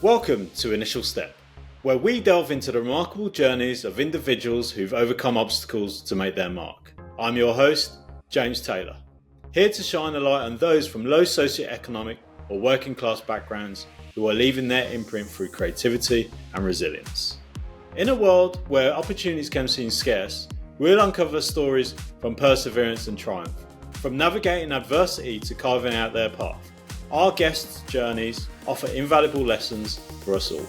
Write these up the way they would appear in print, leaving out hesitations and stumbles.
Welcome to Initial Step, where we delve into the remarkable journeys of individuals who've overcome obstacles to make their mark. I'm your host, James Taylor, here to shine a light on those from low socioeconomic or working class backgrounds who are leaving their imprint through creativity and resilience. In a world where opportunities can seem scarce, we'll uncover stories from perseverance and triumph, from navigating adversity to carving out their path. Our guests' journeys offer invaluable lessons for us all.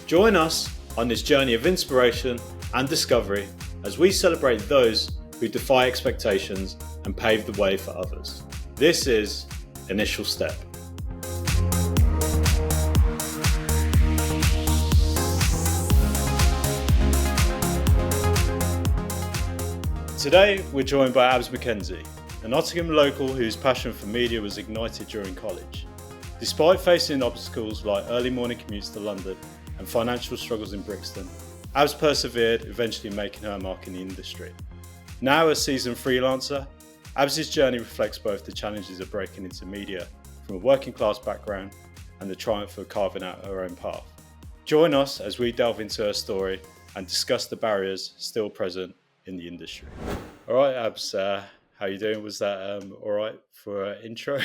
Join us on this journey of inspiration and discovery as we celebrate those who defy expectations and pave the way for others. This is Initial Step. Today, we're joined by McKenzie, a Nottingham local whose passion for media was ignited during college. Despite facing obstacles like early morning commutes to London and financial struggles in Brixton, Abs persevered, eventually making her mark in the industry. Now a seasoned freelancer, Abs' journey reflects both the challenges of breaking into media from a working class background and the triumph of carving out her own path. Join us as we delve into her story and discuss the barriers still present in the industry. All right, Abs, how you doing? Was that all right for an intro?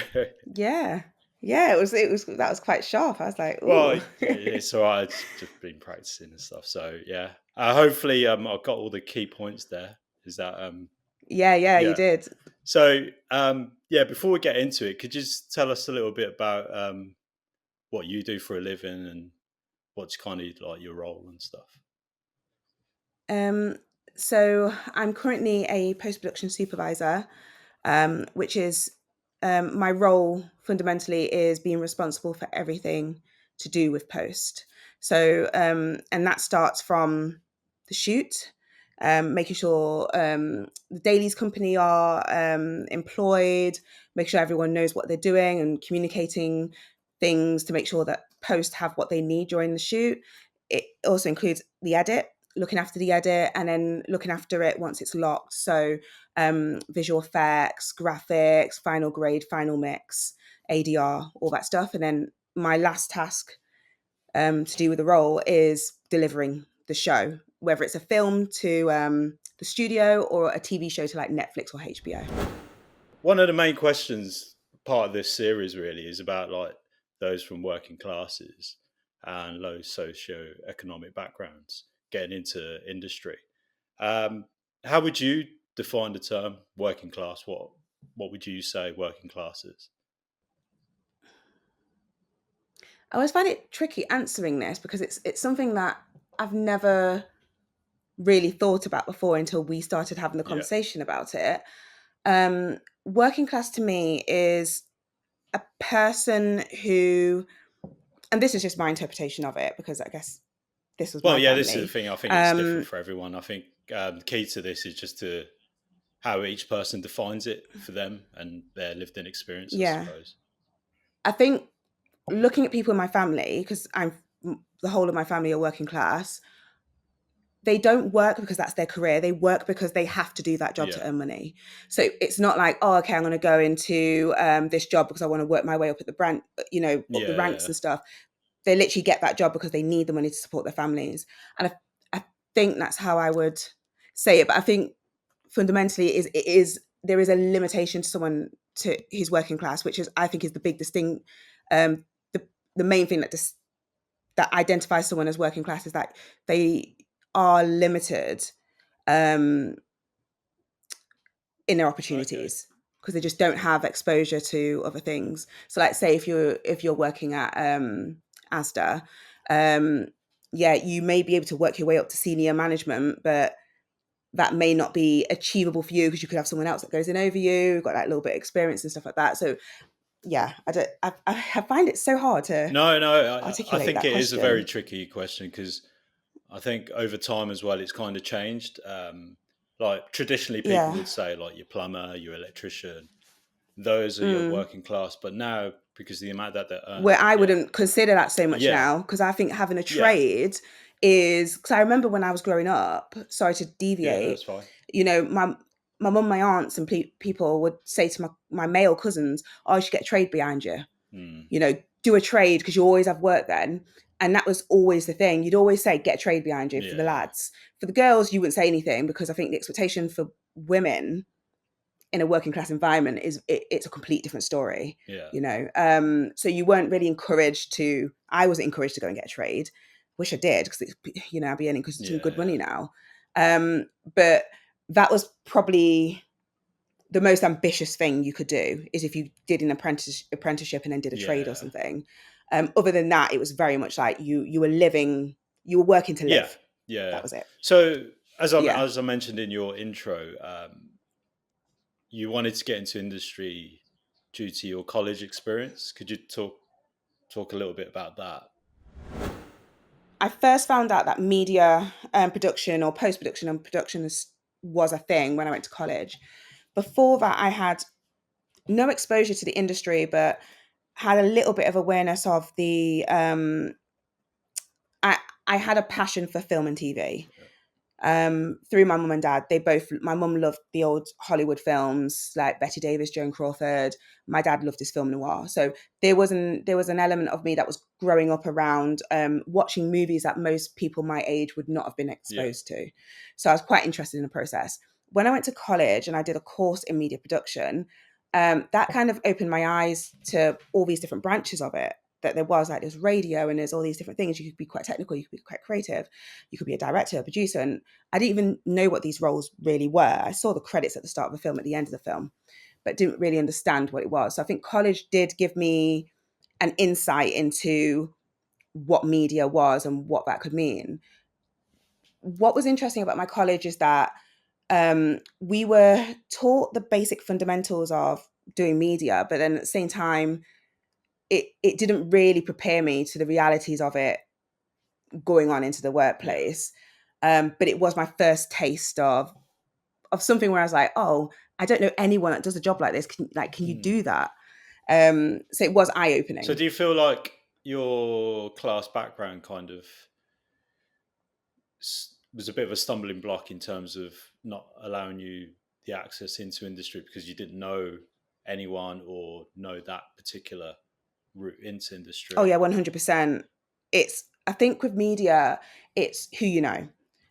Yeah, it was. That was quite sharp. I was like, ooh. Well, it's all right. I've just been practicing and stuff. So yeah, hopefully I've got all the key points there. Is that Yeah, you did. So before we get into it, could you just tell us a little bit about what you do for a living and what's kind of like your role and stuff? So I'm currently a post-production supervisor, which is my role fundamentally is being responsible for everything to do with post. So and that starts from the shoot, making sure the dailies company are employed, make sure everyone knows what they're doing and communicating things to make sure that post have what they need during the shoot. It also includes the edit, looking after the edit, and then looking after it once it's locked. So visual effects, graphics, final grade, final mix, ADR, all that stuff. And then my last task to do with the role is delivering the show, whether it's a film to the studio or a TV show to like Netflix or HBO. One of the main questions part of this series really is about like those from working classes and low socio-economic backgrounds getting into industry. How would you define the term working class? What would you say working class is? I always find it tricky answering this because it's something that I've never really thought about before until we started having the conversation about it. Working class to me is a person who, and this is just my interpretation of it because I guess this was my family. This is the thing. I think it's different for everyone. I think the key to this is just to how each person defines it for them and their lived-in experience, I suppose. I think looking at people in my family, because the whole of my family are working class, they don't work because that's their career. They work because they have to do that job to earn money. So it's not like, oh, okay, I'm going to go into this job because I want to work my way up at the brand, up the ranks and stuff. They literally get that job because they need the money to support their families. And I think that's how I would say it. But I think fundamentally there is a limitation to someone to his working class, which is, I think, is the big distinct, the main thing that identifies someone as working class is that they are limited in their opportunities because they just don't have exposure to other things. So like say if you're working at Asda, you may be able to work your way up to senior management, but that may not be achievable for you because you could have someone else that goes in over you, got that little bit of experience and stuff like that. So I find it so hard to articulate. I think it is a very tricky question because I think over time as well, it's kind of changed. Like traditionally people would say like your plumber, your electrician, those are your working class. But now because the amount that they earn. Where I wouldn't consider that so much now because I think having a trade is, because I remember when I was growing up, sorry to deviate, that's fine. My mum, my aunts and people would say to my male cousins, oh, you should get a trade behind you. Do a trade because you always have work then. And that was always the thing. You'd always say, get a trade behind you for the lads. For the girls, you wouldn't say anything, because I think the expectation for women in a working class environment is it's a complete different story. So you weren't really encouraged to. I wasn't encouraged to go and get a trade. Wish I did, because I'd be earning some good money now. But that was probably the most ambitious thing you could do, is if you did an apprenticeship and then did a trade or something. Other than that, it was very much like you were working to live. That was it. So as I mentioned in your intro, you wanted to get into industry due to your college experience. Could you talk a little bit about that? I first found out that media production or post-production and production was a thing when I went to college. Before that, I had no exposure to the industry, but had a little bit of awareness of the I had a passion for film and TV. Through my mum and dad. My mum loved the old Hollywood films like Betty Davis, Joan Crawford. My dad loved his film noir. So there was an element of me that was growing up around watching movies that most people my age would not have been exposed to. So I was quite interested in the process. When I went to college and I did a course in media production, that kind of opened my eyes to all these different branches of it. That there was, like, there's radio and there's all these different things. You could be quite technical, you could be quite creative, you could be a director, a producer. And I didn't even know what these roles really were. I saw the credits at the start of the film, at the end of the film, but didn't really understand what it was. So I think college did give me an insight into what media was and what that could mean. What was interesting about my college is that we were taught the basic fundamentals of doing media, but then at the same time, it didn't really prepare me to the realities of it going on into the workplace. But it was my first taste of something where I was like, oh, I don't know anyone that does a job like this. Can you do that? So it was eye-opening. So do you feel like your class background kind of was a bit of a stumbling block in terms of not allowing you the access into industry because you didn't know anyone or know that particular route into industry? Oh yeah, 100%. I think with media, it's who you know.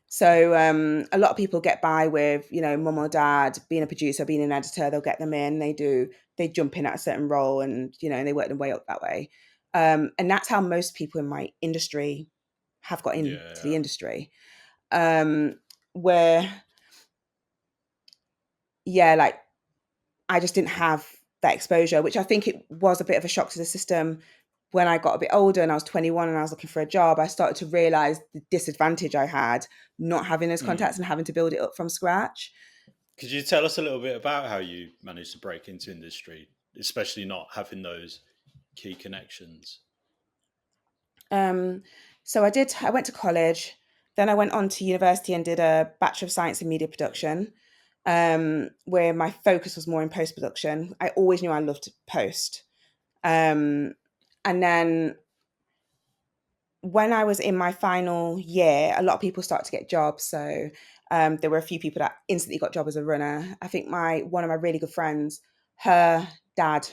So a lot of people get by with, mum or dad being a producer, being an editor. They'll get them in. They jump in at a certain role, and they work their way up that way. And that's how most people in my industry have got into the industry. Where, I just didn't have that exposure, which I think it was a bit of a shock to the system. When I got a bit older and I was 21 and I was looking for a job, I started to realize the disadvantage I had not having those contacts and having to build it up from scratch. Could you tell us a little bit about how you managed to break into industry, especially not having those key connections? So I went to college, then I went on to university and did a Bachelor of Science in Media Production, where my focus was more in post-production. I always knew I loved post. And then when I was in my final year, a lot of people started to get jobs. So there were a few people that instantly got job as a runner. I think one of my really good friends, her dad,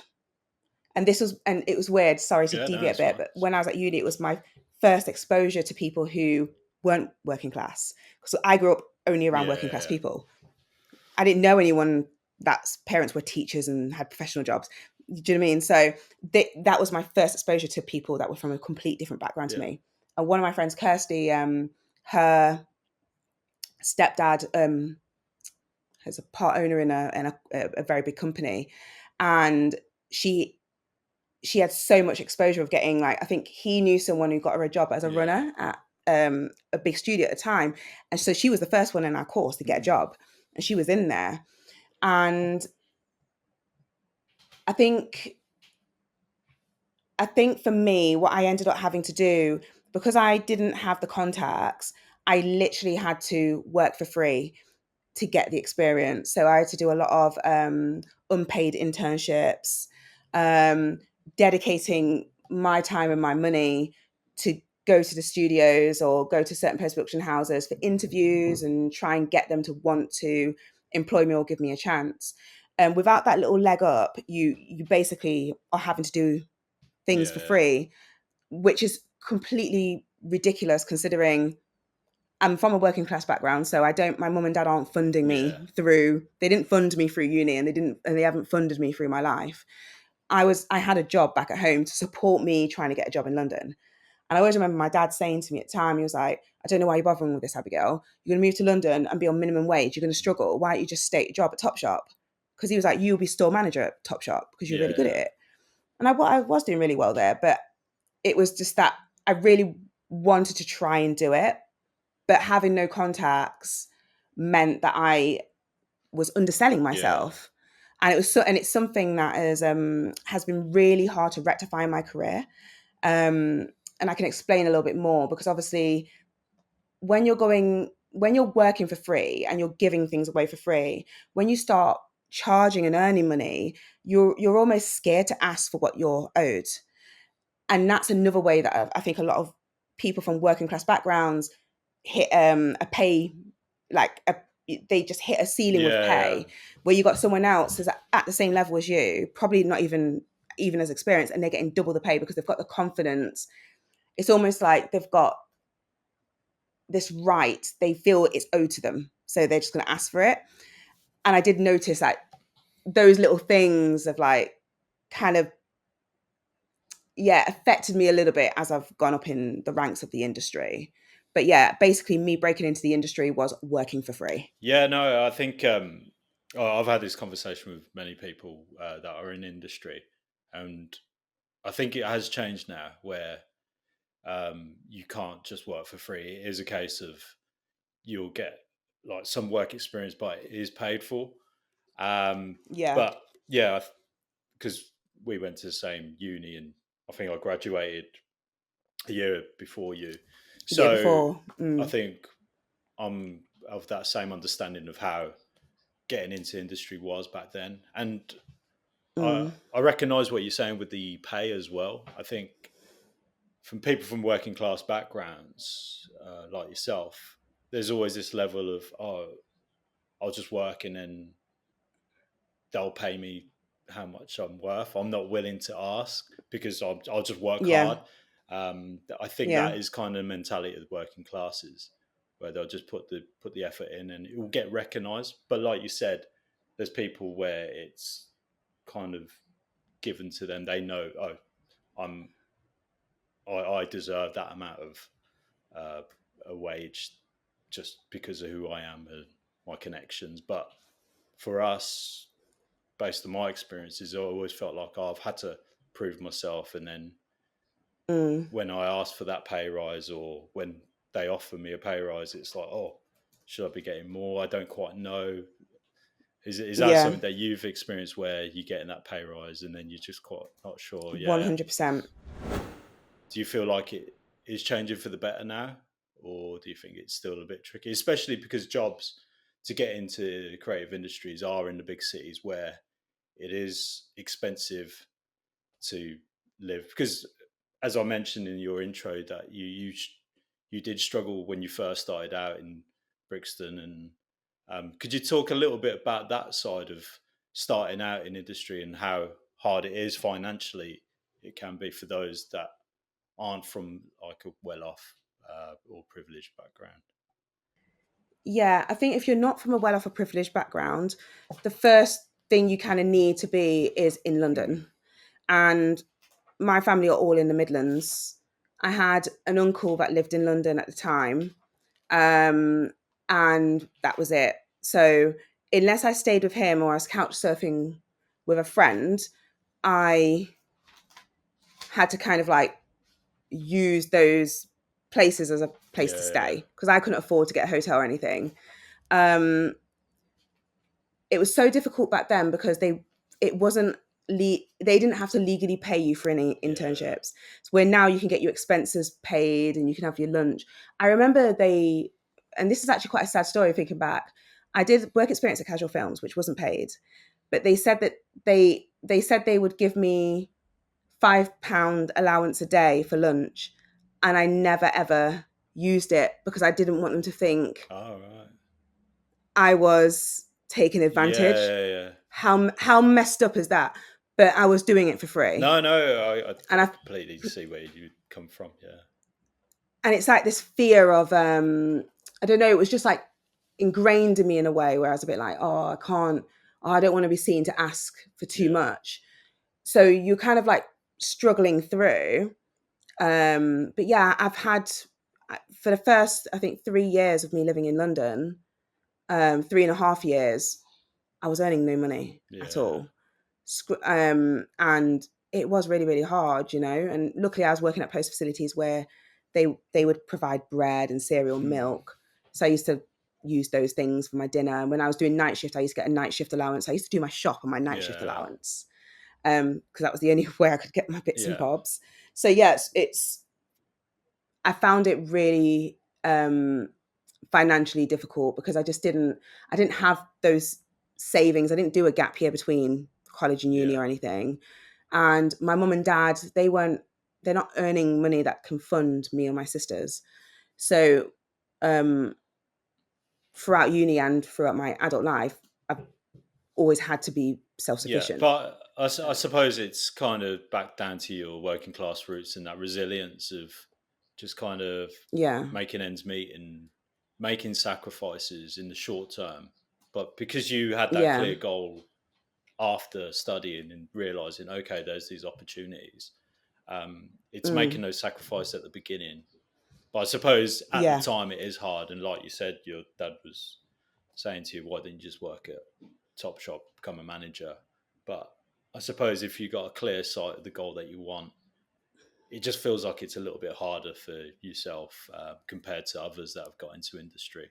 and it was weird, sorry to deviate a bit, but when I was at uni, it was my first exposure to people who weren't working class. So I grew up only around working class people. I didn't know anyone that's parents were teachers and had professional jobs. Do you know what I mean? So that was my first exposure to people that were from a complete different background to me. And one of my friends, Kirsty, her stepdad is a part owner in a very big company, and she had so much exposure of getting, I think he knew someone who got her a job as a runner at a big studio at the time, and so she was the first one in our course to get a job, and she was in there. And I think for me, what I ended up having to do, because I didn't have the contacts, I literally had to work for free to get the experience. So I had to do a lot of unpaid internships, dedicating my time and my money to go to the studios or go to certain post-production houses for interviews and try and get them to want to employ me or give me a chance. And without that little leg up, you basically are having to do things for free, which is completely ridiculous considering I'm from a working class background, so my mum and dad aren't funding Yeah. me through, they didn't fund me through uni, and they haven't funded me through my life. I had a job back at home to support me trying to get a job in London. And I always remember my dad saying to me at the time, he was like, I don't know why you're bothering with this, Abigail. You're going to move to London and be on minimum wage. You're going to struggle. Why don't you just stay at your job at Topshop? Because he was like, you'll be store manager at Topshop because you're really good at Yeah. it. And I was doing really well there, but it was just that I really wanted to try and do it. But having no contacts meant that I was underselling Yeah. myself. And it's something that has been really hard to rectify in my career. And I can explain a little bit more because obviously when you're working for free and you're giving things away for free, when you start charging and earning money, you're almost scared to ask for what you're owed. And that's another way that I think a lot of people from working class backgrounds hit a pay, like they just hit a ceiling with Yeah. pay, where you got someone else who's at the same level as you, probably not even as experienced, and they're getting double the pay because they've got the confidence. It's almost like they've got this right, they feel it's owed to them, so they're just going to ask for it. And I did notice that those little things of like kind of affected me a little bit as I've gone up in the ranks of the industry. But yeah, basically me breaking into the industry was working for free. Yeah, no, I think I've had this conversation with many people that are in industry, and I think it has changed now where you can't just work for free. It is a case of you'll get like some work experience, but it is paid for. Yeah. But yeah, because we went to the same uni, and I think I graduated a year before you, The year so before. I think I'm of that same understanding of how getting into industry was back then. And Mm. I recognise what you're saying with the pay as well. I think from people from working class backgrounds like yourself, there's always this level of, oh, I'll just work and then they'll pay me how much I'm worth. I'm not willing to ask because I'll just work Yeah. hard. I think Yeah. that is kind of the mentality of the working classes, where they'll just put the effort in and it will get recognised. But like you said, there's people where it's kind of given to them. They know, oh, I deserve that amount of a wage just because of who I am and my connections. But for us, based on my experiences, I always felt like I've had to prove myself. And then Mm. when I ask for that pay rise or when they offer me a pay rise, it's like, oh, should I be getting more? I don't quite know. Is that Yeah. something that you've experienced where you're getting that pay rise and then you're just quite not sure? Yeah. 100%. Do you feel like it is changing for the better now? Or do you think it's still a bit tricky? Especially because jobs to get into creative industries are in the big cities where it is expensive to live. Because as I mentioned in your intro, that you did struggle when you first started out in Brixton, and could you talk a little bit about that side of starting out in industry and how hard it is financially? It can be for those that aren't from like a well-off or privileged background. Yeah, I think if you're not from a well-off or privileged background, the first thing you kind of need to be is in London. And my family are all in the Midlands. I had an uncle that lived in London at the time, um, and that was it. So unless I stayed with him or I was couch surfing with a friend, I had to kind of like use those places as a place to Yeah, stay because I couldn't afford to get a hotel or anything. Um, it was so difficult back then because it wasn't they didn't have to legally pay you for any yeah, internships. So where now you can get your expenses paid and you can have your lunch. I remember and this is actually quite a sad story thinking back. I did work experience at Casual Films, which wasn't paid, but they said that they said they would give me £5 allowance a day for lunch, and I never ever used it because I didn't want them to think all right, I was taking yeah, advantage. yeah, yeah. How messed up is that? But I was doing it for free, No, I and I completely see where you come from. Yeah, it's like this fear of I don't know, it was just like ingrained in me in a way where I was a bit like, oh, I can't, oh, I don't want to be seen to ask for too much. So you're kind of like struggling through. But yeah, I've had, for the first, I think 3 years of me living in London, 3.5 years, I was earning no money at all. And it was really, really hard, you know, and luckily I was working at post facilities where they would provide bread and cereal, milk. So I used to use those things for my dinner. And when I was doing night shift, I used to get a night shift allowance. I used to do my shop on my night shift allowance, because that was the only way I could get my bits and bobs. So yes, I found it really financially difficult because I didn't have those savings. I didn't do a gap year between college and uni or anything. And my mum and dad, they're not earning money that can fund me or my sisters. So throughout uni and throughout my adult life, I've always had to be self-sufficient. But I suppose it's kind of back down to your working class roots and that resilience of just kind of making ends meet and making sacrifices in the short term. But because you had that clear goal after studying and realizing, okay, there's these opportunities, it's making those sacrifices at the beginning. But I suppose at the time it is hard. And like you said, your dad was saying to you, why didn't you just work at Topshop, become a manager? But I suppose if you got a clear sight of the goal that you want, it just feels like it's a little bit harder for yourself compared to others that have got into industry.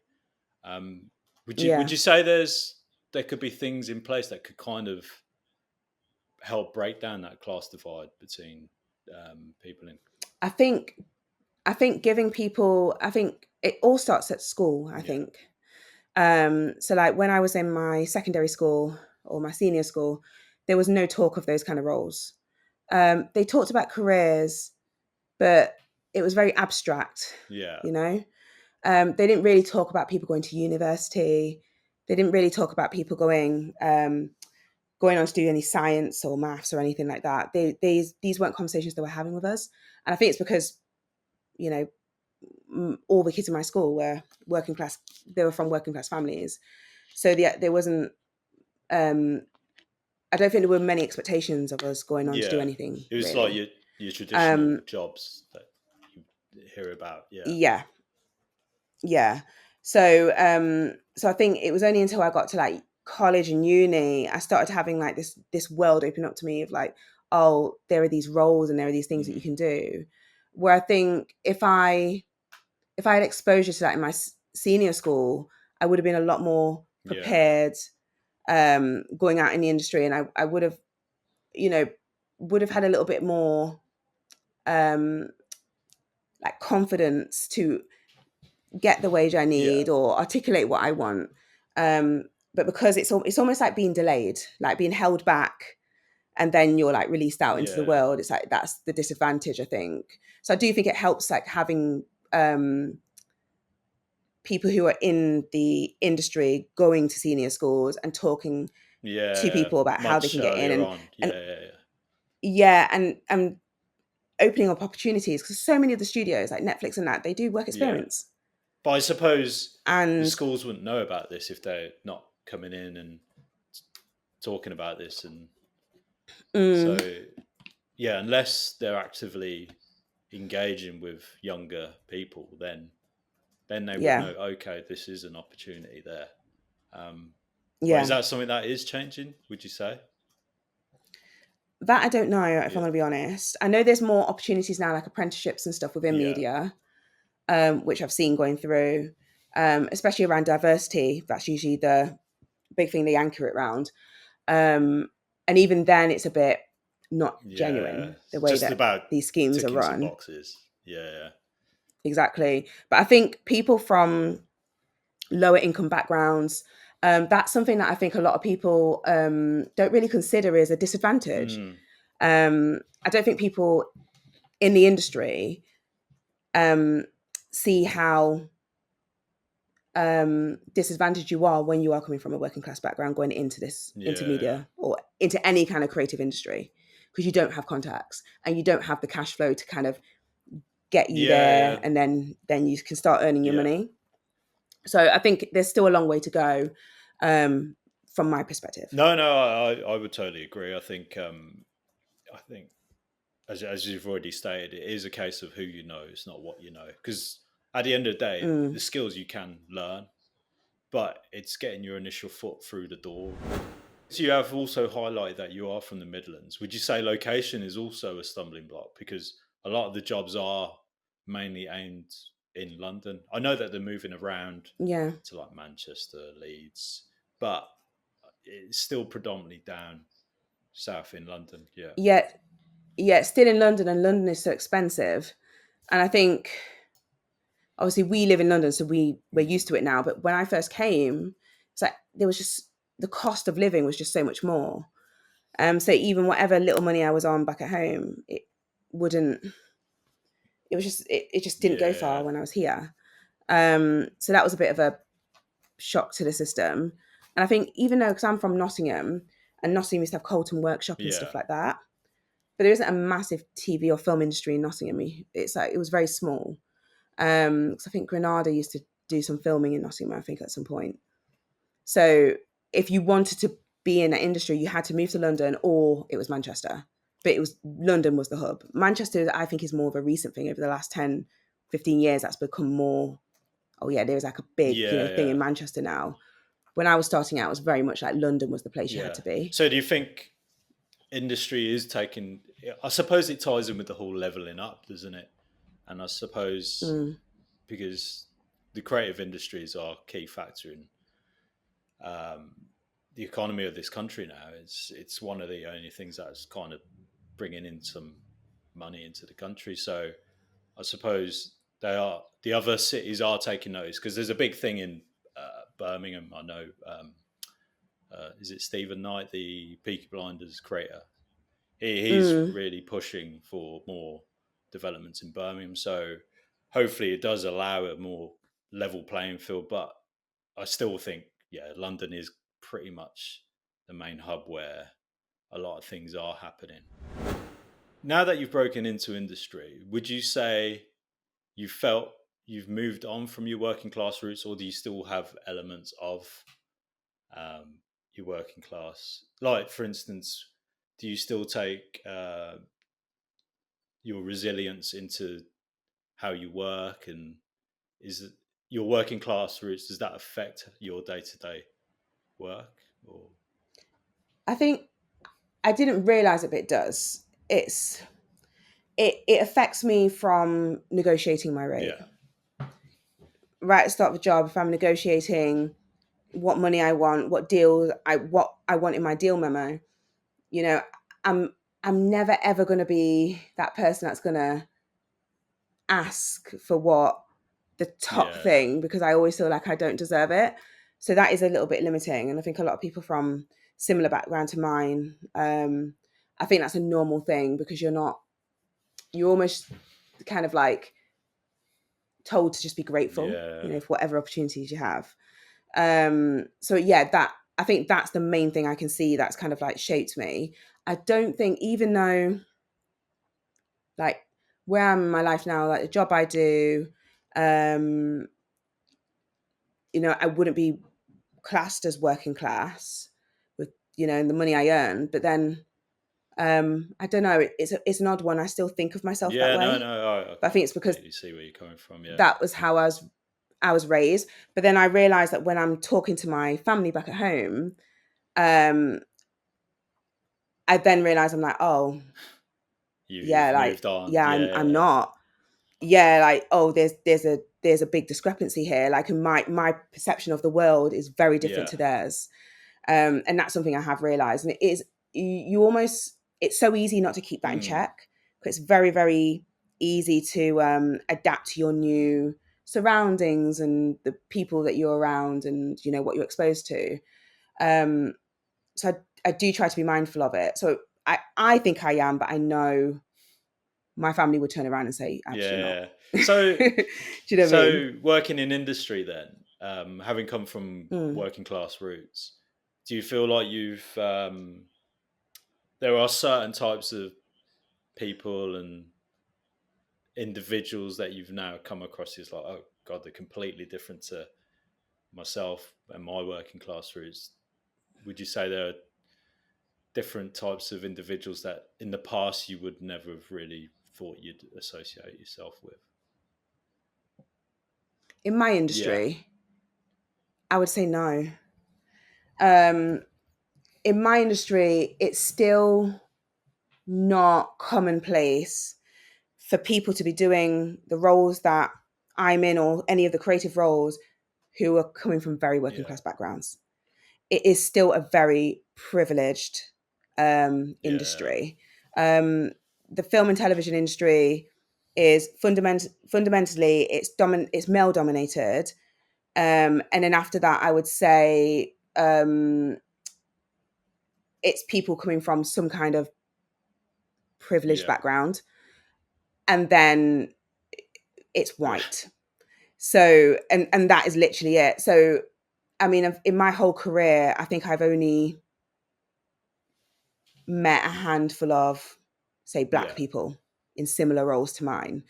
Would you say there could be things in place that could kind of help break down that class divide between people in? I think giving people, I think it all starts at school, I think. So like when I was in my secondary school or my senior school, there was no talk of those kind of roles. They talked about careers, but it was very abstract, you know? They didn't really talk about people going to university. They didn't really talk about people going on to do any science or maths or anything like that. These weren't conversations they were having with us. And I think it's because, you know, all the kids in my school were working class. They were from working class families. So there wasn't, I don't think there were many expectations of us going on to do anything. It was really. like your traditional jobs that you hear about. Yeah. So I think it was only until I got to like college and uni, I started having like this world open up to me of like, oh, there are these roles and there are these things that you can do. Where I think if I had exposure to that in my senior school, I would have been a lot more prepared going out in the industry, and I would have, you know, had a little bit more like confidence to get the wage I need or articulate what I want. But because it's almost like being delayed, like being held back, and then you're like released out into the world. It's like that's the disadvantage, I think. So I do think it helps like having people who are in the industry going to senior schools and talking to people about how they can get in and opening up opportunities, because so many of the studios like Netflix and that, they do work experience. But I suppose the schools wouldn't know about this if they're not coming in and talking about this. And so, unless they're actively engaging with younger people, then they would know, okay, this is an opportunity there. Is that something that is changing, would you say? That I don't know, if I'm going to be honest. I know there's more opportunities now, like apprenticeships and stuff within media, which I've seen going through, especially around diversity. That's usually the big thing they anchor it around. And even then, it's a bit not genuine, the way that these schemes are run. Boxes. Exactly. But I think people from lower income backgrounds, that's something that I think a lot of people don't really consider as a disadvantage. I don't think people in the industry see how disadvantaged you are when you are coming from a working class background going into this into media or into any kind of creative industry, because you don't have contacts and you don't have the cash flow to kind of get you Yeah. there, and then you can start earning your Yeah. money. So I think there's still a long way to go, from my perspective. No, I would totally agree. I think as you've already stated, it is a case of who you know. It's not what you know. Because at the end of the day, the Mm. skills you can learn, but it's getting your initial foot through the door. So you have also highlighted that you are from the Midlands. Would you say location is also a stumbling block? Because a lot of the jobs are mainly aimed in London. I know that they're moving around Yeah. to like Manchester, Leeds, but it's still predominantly down south in London. Yeah. Yet, still in London, and London is so expensive. And I think obviously we live in London, so we're used to it now. But when I first came, it's like there was just the cost of living was just so much more. So even whatever little money I was on back at home, wouldn't. It was just it just didn't go far Yeah. when I was here. So that was a bit of a shock to the system. And I think even though, because I'm from Nottingham, and Nottingham used to have Colton Workshop and Yeah. stuff like that, but there isn't a massive TV or film industry in Nottingham. It's like it was very small. Because I think Granada used to do some filming in Nottingham, I think, at some point. So if you wanted to be in that industry, you had to move to London, or it was Manchester. But it was London was the hub. Manchester, I think, is more of a recent thing over the last 10, 15 years. That's become more, oh yeah, there's like a big, Yeah. thing Yeah. in Manchester now. When I was starting out, it was very much like London was the place you had Yeah. to be. So do you think industry is taking? I suppose it ties in with the whole leveling up, doesn't it? And I suppose Mm, because the creative industries are a key factor in um, the economy of this country now. It's one of the only things that's kind of bringing in some money into the country. So I suppose the other cities are taking notice because there's a big thing in Birmingham. I know. Is it Stephen Knight, the Peaky Blinders creator? He's mm. really pushing for more developments in Birmingham. So hopefully it does allow a more level playing field. But I still think, yeah, London is pretty much the main hub where a lot of things are happening. Now that you've broken into industry, would you say you felt you've moved on from your working class roots, or do you still have elements of um, your working class? Like, for instance, do you still take your resilience into how you work, and is it, your working class roots, does that affect your day-to-day work? Or I think I didn't realize it, but it does. It affects me from negotiating my rate. yeah, Right at the start of a job, if I'm negotiating what money I want, what I want in my deal memo, you know, I'm I'm never ever going to be that person that's going to ask for what the top yeah, yeah, thing, because I always feel like I don't deserve it. So that is a little bit limiting, and I think a lot of people from similar background to mine, I think that's a normal thing, because you're almost kind of like told to just be grateful, yeah, for whatever opportunities you have. So yeah, that I think that's the main thing I can see that's kind of like shaped me. I don't think, even though like where I'm in my life now, like the job I do, um, I wouldn't be classed as working class with, and the money I earn. But then I don't know, it's an odd one. I still think of myself that yeah. No, way. no, I But I think it's because completely see where you're coming from. Yeah, that was how I was raised. But then I realized that when I'm talking to my family back at home, um, I then realize I'm like, oh, yeah, you've like, moved on. yeah, I'm Yeah, not. Yeah, like, oh, there's a big discrepancy here. Like, and my perception of the world is very different yeah, to theirs. And that's something I have realized. And it is, you almost, it's so easy not to keep that in mm, check, because it's very, very easy to adapt to your new surroundings and the people that you're around, and what you're exposed to. Um, so I do try to be mindful of it. So I think I am, but I know my family would turn around and say, actually not. yeah. So, Do you know what I mean? working in industry then, having come from Mm. working class roots, do you feel like there are certain types of people and individuals that you've now come across is like, oh God, they're completely different to myself and my working class roots? Would you say there are different types of individuals that in the past you would never have really thought you'd associate yourself with? In my Yeah, industry, I would say no. Um, in my industry, it's still not commonplace for people to be doing the roles that I'm in or any of the creative roles who are coming from very working yeah, class backgrounds. It is still a very privileged yeah, industry. The film and television industry is fundamentally it's male dominated, and then after that, I would say it's people coming from some kind of privileged yeah, background, and then it's white. So, and that is literally it. So, I mean, in my whole career, I think I've only met a handful of, say, black yeah, people in similar roles to mine.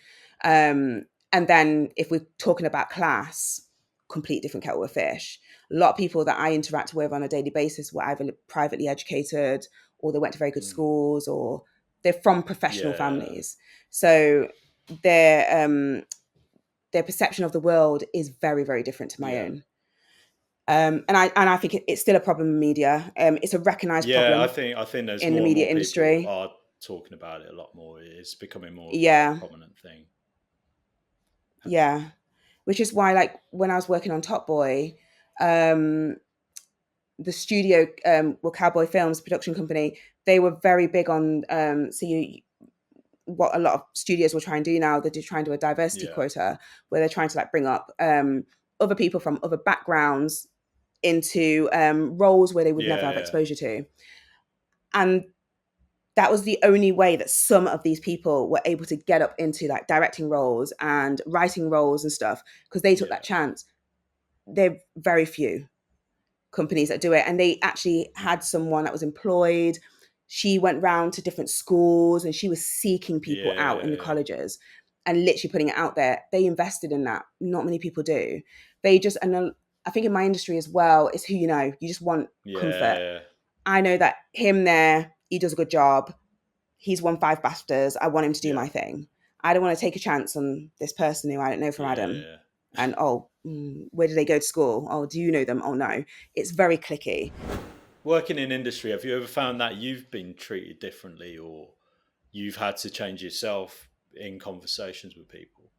And then if we're talking about class, complete different kettle of fish. A lot of people that I interact with on a daily basis were either privately educated, or they went to very good mm, schools, or they're from professional yeah, families. So their their perception of the world is very, very different to my yeah. own. And I think it's still a problem in media. It's a recognised Yeah, problem I think there's in the more and media more people industry. are talking about it a lot more. It's becoming more of a Yeah, prominent thing. yeah. Which is why, like, when I was working on Top Boy, um, the studio, well, Cowboy Films production company, they were very big on, what a lot of studios will try and do now, they're just trying to do a diversity Yeah, quota, where they're trying to like bring up other people from other backgrounds into roles where they would never have yeah, exposure to. And that was the only way that some of these people were able to get up into like directing roles and writing roles and stuff, because they took yeah, that chance. They're very few companies that do it. And they actually had someone that was employed. She went round to different schools and she was seeking people out in the yeah, colleges and literally putting it out there. They invested in that. Not many people do. They just, and I think in my industry as well, it's who you know. You just want comfort. yeah, I know that him there, he does a good job. He's won 5 BAFTAs. I want him to do yeah, my thing. I don't want to take a chance on this person who I don't know from Adam. yeah. And where did they go to school? Oh, do you know them? Oh no, it's very cliquey. Working in industry, have you ever found that you've been treated differently, or you've had to change yourself in conversations with people?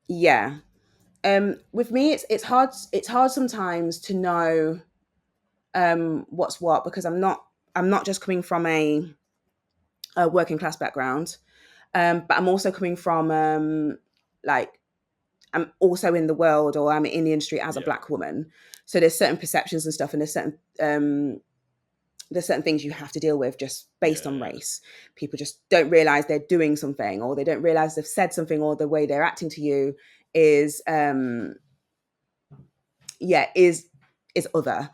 Yeah. With me, it's hard. It's hard sometimes to know what's what, because I'm not just coming from a working class background, but I'm also coming from like I'm also in the world, or I'm in the industry as a Yeah, black woman. So there's certain perceptions and stuff, and there's certain things you have to deal with just based on yeah, race. People just don't realize they're doing something, or they don't realize they've said something, or the way they're acting to you is yeah is other.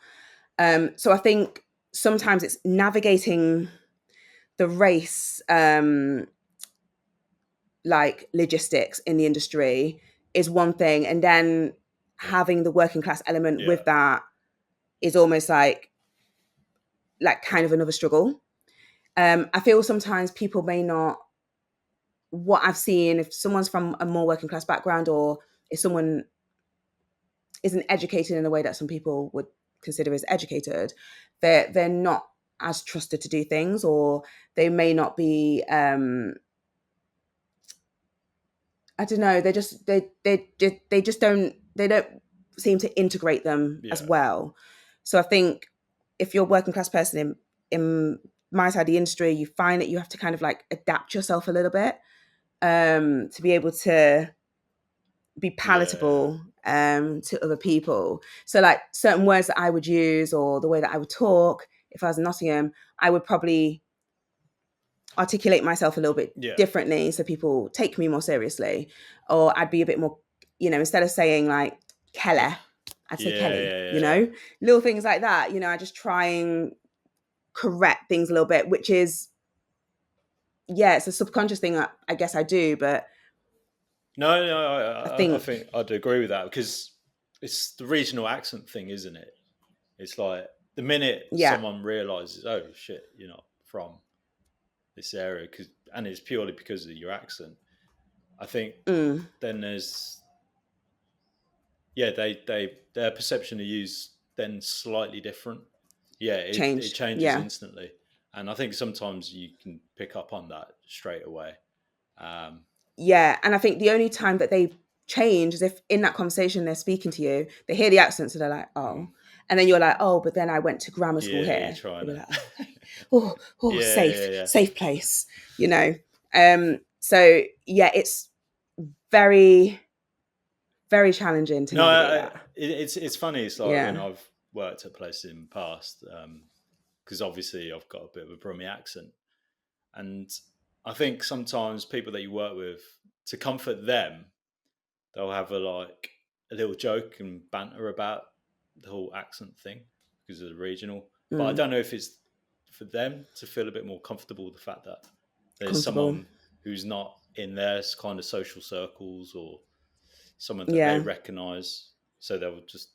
So I think sometimes it's navigating the race like logistics in the industry is one thing, and then having the working class element yeah, with that is almost like kind of another struggle. I feel sometimes people may not, what I've seen, if someone's from a more working class background, or if someone isn't educated in the way that some people would consider as educated, they're not as trusted to do things, or they may not be I don't know, they just don't seem to integrate them as yeah, well. So I think if you're a working class person in my side of the industry, you find that you have to kind of like adapt yourself a little bit to be able to be yeah, palatable to other people. So like certain words that I would use, or the way that I would talk, if I was in Nottingham, I would probably articulate myself a little bit yeah, differently so people take me more seriously. Or I'd be a bit more, instead of saying like Keller, I'd say yeah, Kelly, yeah, little things like that. I just try and correct things a little bit, which is yeah, it's a subconscious thing. I guess I do, but No, I I think, think I'd agree with that because it's the regional accent thing, isn't it? It's like the minute yeah, someone realizes, oh shit, you're not from this area, and it's purely because of your accent. I think mm, then there's their perception of you is then slightly different. Yeah, it changed. changes Yeah. instantly, and I think sometimes you can pick up on that straight away. Um, Yeah. And I think the only time that they change is if in that conversation they're speaking to you, they hear the accent, so they're like, mm, oh. And then you're like, oh, but then I went to grammar school yeah, you're here. trying They'll be to. like, oh, okay. Oh, Yeah, safe, yeah. safe place, you know. So yeah, it's very, very challenging to No, navigate that. it's funny. It's like when Yeah. I've worked at places in the past, because obviously I've got a bit of a Brummie accent, and I think sometimes people that you work with, to comfort them, they'll have a little joke and banter about the whole accent thing because of the regional. But I Mm, don't know if it's for them to feel a bit more comfortable with the fact that there's comfortable. someone who's not in their kind of social circles or someone that they Yeah. recognise. So they'll just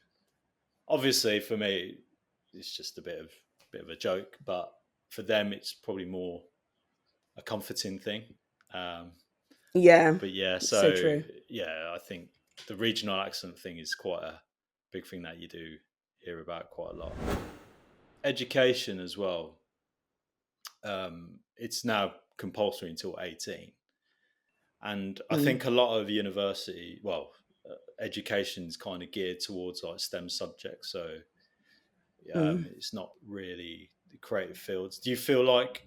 obviously for me it's just a bit of a joke, but for them it's probably more a comforting thing. Um, Yeah. but yeah, So so true. yeah, I think the regional accent thing is quite a big thing that you do hear about quite a lot. Education as well. It's now compulsory until 18, and I Mm, think a lot of university, well, education is kind of geared towards like STEM subjects, so mm. it's not really the creative fields. Do you feel like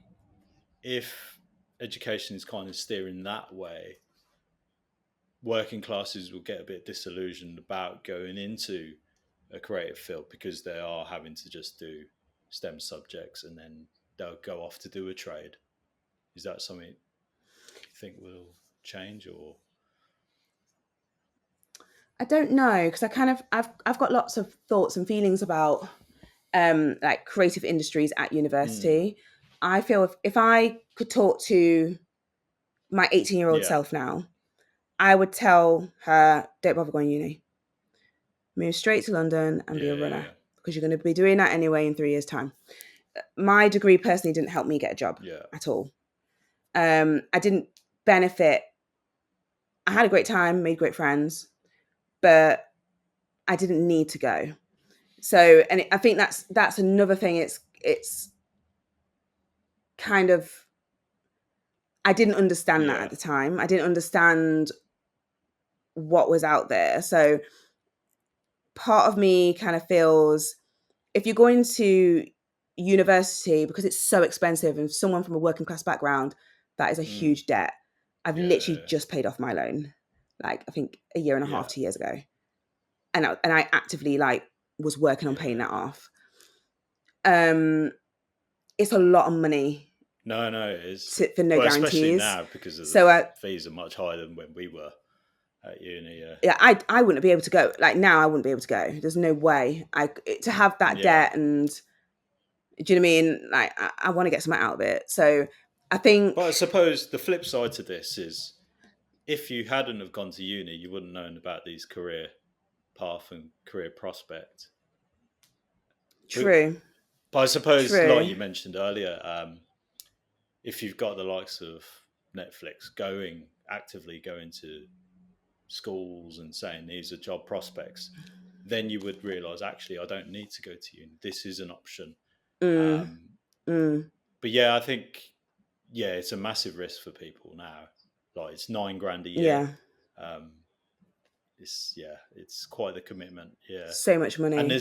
if education is kind of steering that way, working classes will get a bit disillusioned about going into a creative field because they are having to just do STEM subjects and then they'll go off to do a trade? Is that something you think will change or? I don't know because I've got lots of thoughts and feelings about like creative industries at Mm, university. I feel if I could talk to my 18-year-old yeah, self now, I would tell her, don't bother going uni. Move straight to London and be a runner yeah, because you're going to be doing that anyway in 3 years' time. My degree personally didn't help me get a job yeah, at all. I didn't benefit. I had a great time, made great friends, but I didn't need to go. So, and I think that's another thing. It's kind of I didn't understand that yeah, at the time. I didn't understand what was out there. So part of me kind of feels if you're going to university because it's so expensive and someone from a working class background, that is a mm, huge debt. I've literally yeah, just paid off my loan, like I think a year and a half, yeah, 2 years ago. And I actively like was working on paying that yeah. off. Um, it's a lot of money No, it is. for no Well, especially guarantees. now because of the So fees are much higher than when we were at uni. Yeah, yeah, I wouldn't be able to go. Like now, I wouldn't be able to go. There's no way to have that yeah. debt, and do you know what I mean? Like I want to get something out of it. So I But I think suppose the flip side to this is if you hadn't have gone to uni, you wouldn't known about these career path and career prospect. But, true, but I suppose, like true, you mentioned earlier, if you've got the likes of Netflix actively going to schools and saying these are job prospects, then you would realise actually I don't need to go to uni. This is an option. mm, Um, mm, but yeah, I think it's a massive risk for people now. Like it's 9 grand a year. yeah, Um, it's quite the commitment. Yeah, so much and money,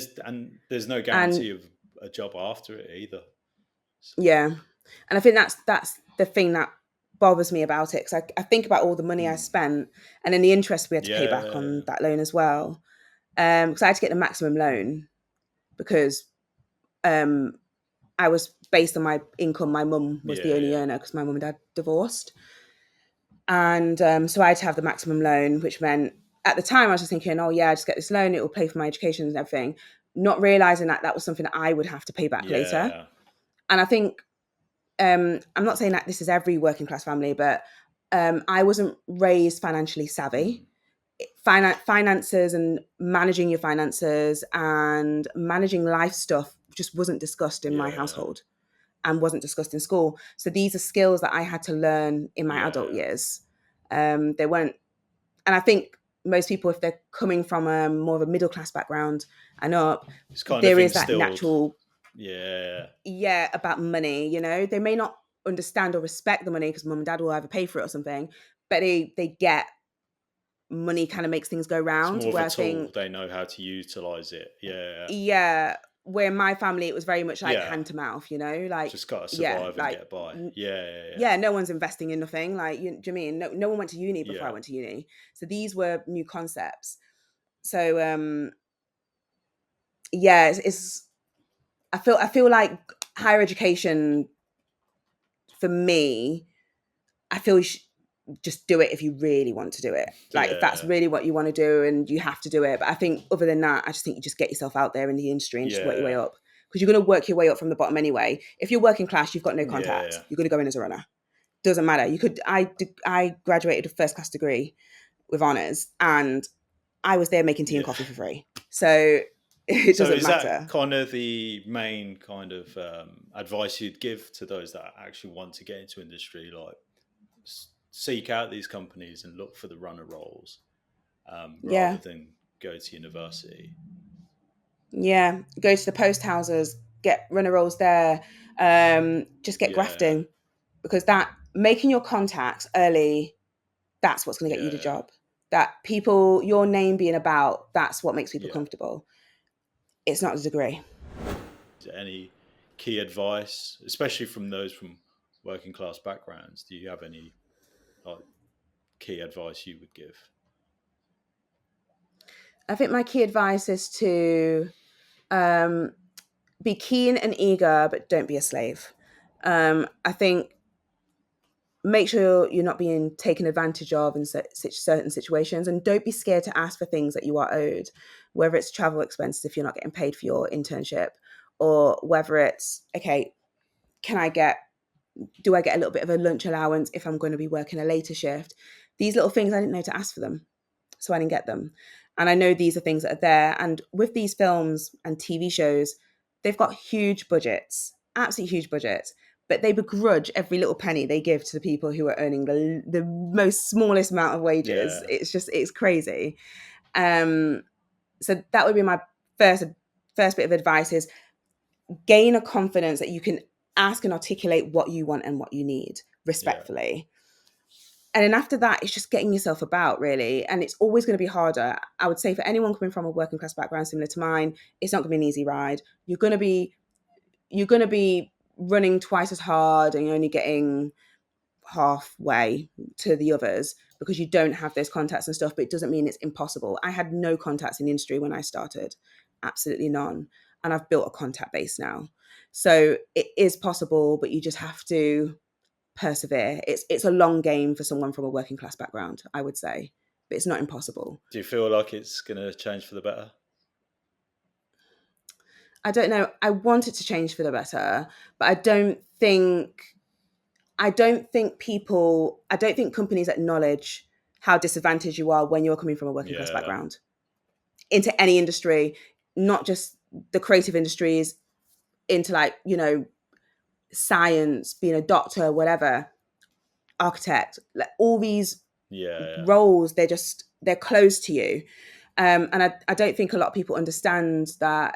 there's no and guarantee of a job after it either. So, yeah, and I think that's the thing that bothers me about it because I think about all the money I mm, spent and then the interest we had to pay back yeah, on that loan as well. Because I had to get the maximum loan because um I was based on my income. My mum was the only yeah, earner because my mum and dad divorced. And so I had to have the maximum loan, which meant at the time I was just thinking, oh yeah, I just get this loan, it will pay for my education and everything, not realizing that that was something that I would have to pay back later. yeah, And I think I'm not saying that this is every working class family, but I wasn't raised financially savvy. Finances and managing your finances and managing life stuff just wasn't discussed in my household and wasn't discussed in school. So these are skills that I had to learn in my adult years. They weren't, and I think most people, if they're coming from more of a middle class background and up, It's kind there of is that instilled. natural, yeah, about money. You know, they may not understand or respect the money because mum and dad will either pay for it or something, but they get money kind of makes things go it's round. more of Where a I tool. think, They know how to utilize it. yeah, where in my family it was very much like Yeah. hand to mouth. You know, like Just gotta yeah, survive and like get by. Yeah. yeah, no one's investing in nothing. Like, do you mean no one went to uni before I Yeah. went to uni? So these were new concepts. So yeah, it's I feel like higher education for me, I feel you should just do it if you really want to do it. Like if that's Yeah. really what you want to do and you have to do it. But I think other than that, I just think you just get yourself out there in the industry and just work your way Yeah. up. Because you're going to work your way up from the bottom anyway. If you're working class, you've got no contacts. Yeah. You're going to go in as a runner. Doesn't matter. You could. I graduated a first class degree with honors, and I was there making tea and Yeah. coffee for free. So it So doesn't is that matter. kind of the main kind of advice you'd give to those that actually want to get into industry? Like seek out these companies and look for the runner roles rather Yeah, than go to university. yeah. Go to the post houses, get runner rolls there. Just get Yeah. grafting, because that making your contacts early, that's what's going to get you the Yeah. job. That people, your name being about, that's what makes people Yeah. comfortable. It's not a degree. Is there any key advice, especially from those from working class backgrounds? Do you have any like key advice you would give? I think my key advice is to um, be keen and eager, but don't be a slave. I think make sure you're not being taken advantage of in such certain situations, and don't be scared to ask for things that you are owed, whether it's travel expenses if you're not getting paid for your internship, or whether it's, okay, can I get do I get a little bit of a lunch allowance if I'm going to be working a later shift? These little things, I didn't know to ask for them, so I didn't get them. And I know these are things that are there. And with these films and TV shows, they've got huge budgets, absolutely huge budgets, but they begrudge every little penny they give to the people who are earning the most smallest amount of wages. Yeah. It's crazy. Um, so that would be my first bit of advice: is gain a confidence that you can ask and articulate what you want and what you need Yeah. respectfully. And then after that, it's just getting yourself about, really. And it's always going to be harder. I would say for anyone coming from a working class background similar to mine, it's not going to be an easy ride. You're going to be running twice as hard and you're only getting halfway to the others because you don't have those contacts and stuff, but it doesn't mean it's impossible. I had no contacts in the industry when I started, absolutely none. And I've built a contact base now. So it is possible, but you just have to persevere. It's a long game for someone from a working class background, I would say, but it's not impossible. Do you feel like it's going to change for the better? I don't know. I want it to change for the better, but I don't think companies acknowledge how disadvantaged you are when you're coming from a working class Yeah. background into any industry, not just the creative industries, into like, science, being a doctor, whatever, architect, like all these Yeah. roles, they're closed to you. And I don't think a lot of people understand that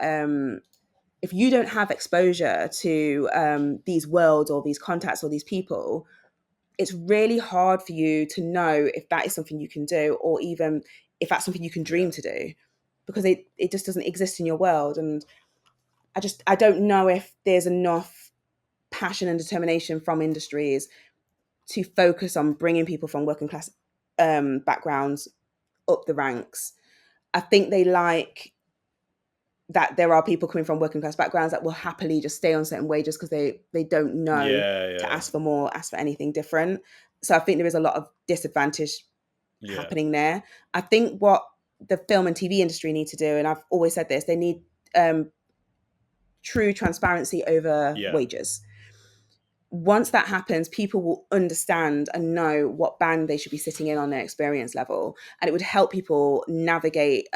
if you don't have exposure to these worlds or these contacts or these people, it's really hard for you to know if that is something you can do, or even if that's something you can Yeah. dream to do, because it just doesn't exist in your world. And I don't know if there's enough passion and determination from industries to focus on bringing people from working class backgrounds up the ranks. I think they like that there are people coming from working class backgrounds that will happily just stay on certain wages because they don't know Yeah. to Yeah. ask for more, ask for anything different. So I think there is a lot of disadvantage Yeah. happening there. I think what the film and TV industry need to do, and I've always said this, they need true transparency over Yeah. wages. once that happens, people will understand and know what band they should be sitting in on their experience level, and it would help people navigate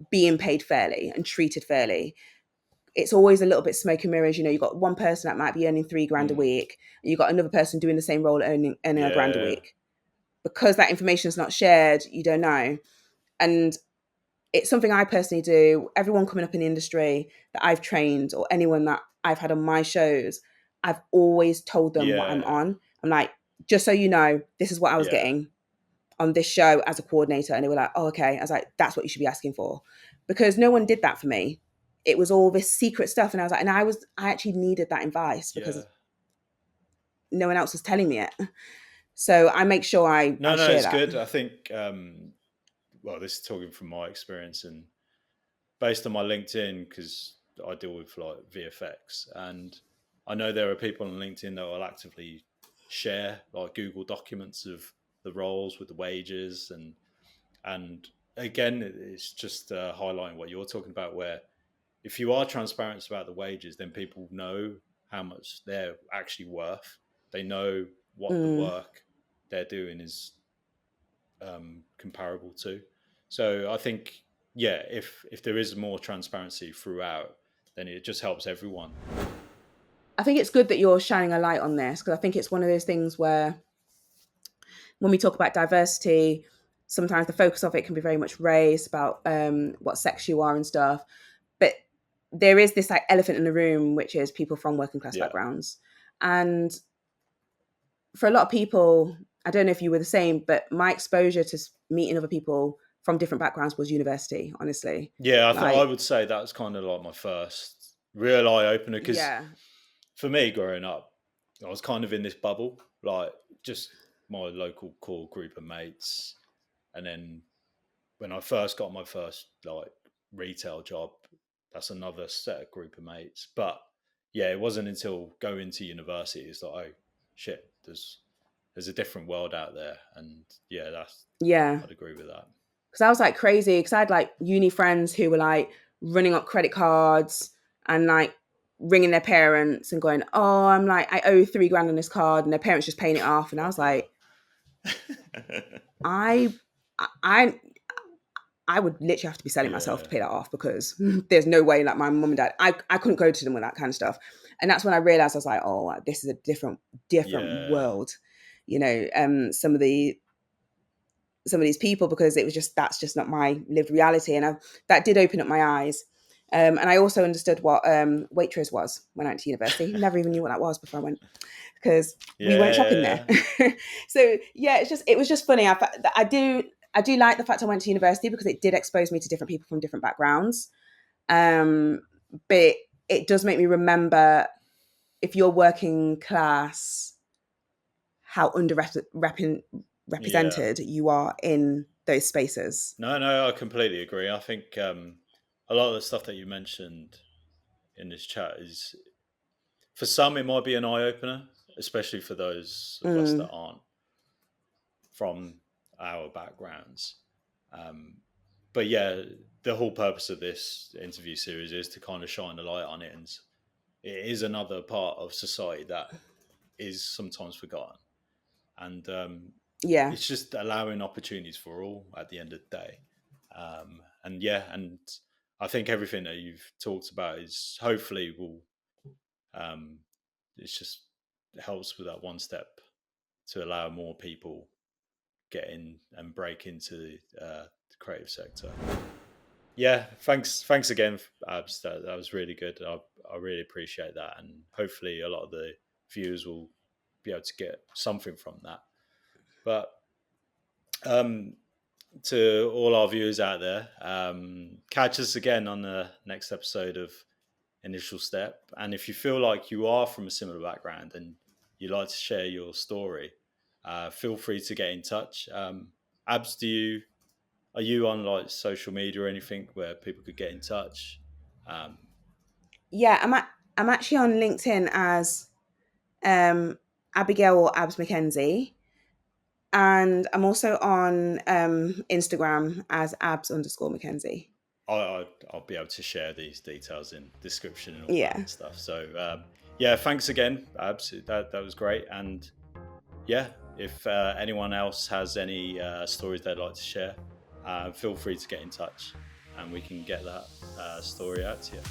being paid fairly and treated fairly. It's always a little bit smoke and mirrors. You've got one person that might be earning £3,000 a week, and you've got another person doing the same role earning £1,000 a week. Because that information is not shared, you don't know. And it's something I personally do. Everyone coming up in the industry that I've trained, or anyone that I've had on my shows, I've always told them what I'm on. I'm like, just so you know, this is what I was getting on this show as a coordinator. And they were like, oh, okay. I was like, that's what you should be asking for. Because no one did that for me. It was all this secret stuff. And I was like, I actually needed that advice because no one else was telling me it. So I make sure I share that. It's good. I think, well, this is talking from my experience and based on my LinkedIn, because I deal with like VFX, and I know there are people on LinkedIn that will actively share like Google documents of the roles with the wages, and again, it's just highlighting what you're talking about, where if you are transparent about the wages, then people know how much they're actually worth. They know what the work they're doing is comparable to. So I think, if there is more transparency throughout, then it just helps everyone. I think it's good that you're shining a light on this, because I think it's one of those things where when we talk about diversity, sometimes the focus of it can be very much race, about what sex you are and stuff. But there is this like elephant in the room, which is people from working class backgrounds. And for a lot of people, I don't know if you were the same, but my exposure to meeting other people from different backgrounds was university, honestly. Yeah, I would say that was kind of like my first real eye opener, because for me growing up, I was kind of in this bubble, like just my local core group of mates. And then when I first got my first like retail job, that's another set of group of mates. But yeah, it wasn't until going to university it's like, oh shit, there's a different world out there. And I'd agree with that. Because I was like crazy, because I had like uni friends who were like running up credit cards and like ringing their parents and going, oh, I'm like, I owe £3,000 on this card, and their parents just paying it off. And I was like, I would literally have to be selling myself to pay that off, because there's no way, like my mum and dad, I couldn't go to them with that kind of stuff. And that's when I realized, I was like, oh, this is a different world, some of these people, because it was just, that's just not my lived reality. And that did open up my eyes. And I also understood what Waitrose was when I went to university. Never even knew what that was before I went, because we weren't shopping there. So it was just funny. I do like the fact I went to university, because it did expose me to different people from different backgrounds. But it does make me remember, if you're working class, how underrepresented you are in those spaces. No, I completely agree. I think a lot of the stuff that you mentioned in this chat is, for some, it might be an eye-opener, especially for those of us that aren't from our backgrounds. But yeah, the whole purpose of this interview series is to kind of shine a light on it, and it is another part of society that is sometimes forgotten. And it's just allowing opportunities for all at the end of the day. And I think everything that you've talked about is hopefully will, it's just helps with that one step to allow more people get in and break into the creative sector. Yeah, thanks again, Abs. That was really good. I really appreciate that, and hopefully a lot of the viewers will be able to get something from that. But to all our viewers out there, catch us again on the next episode of Initial Step. And if you feel like you are from a similar background and you'd like to share your story, feel free to get in touch. Abs, are you on like social media or anything where people could get in touch? I'm actually on LinkedIn as Abigail or Abs McKenzie, and I'm also on Instagram as abs_McKenzie. I'll be able to share these details in description and all that stuff. So Yeah, thanks again. Absolutely, that was great. And yeah, if anyone else has any stories they'd like to share, feel free to get in touch, and we can get that story out to you.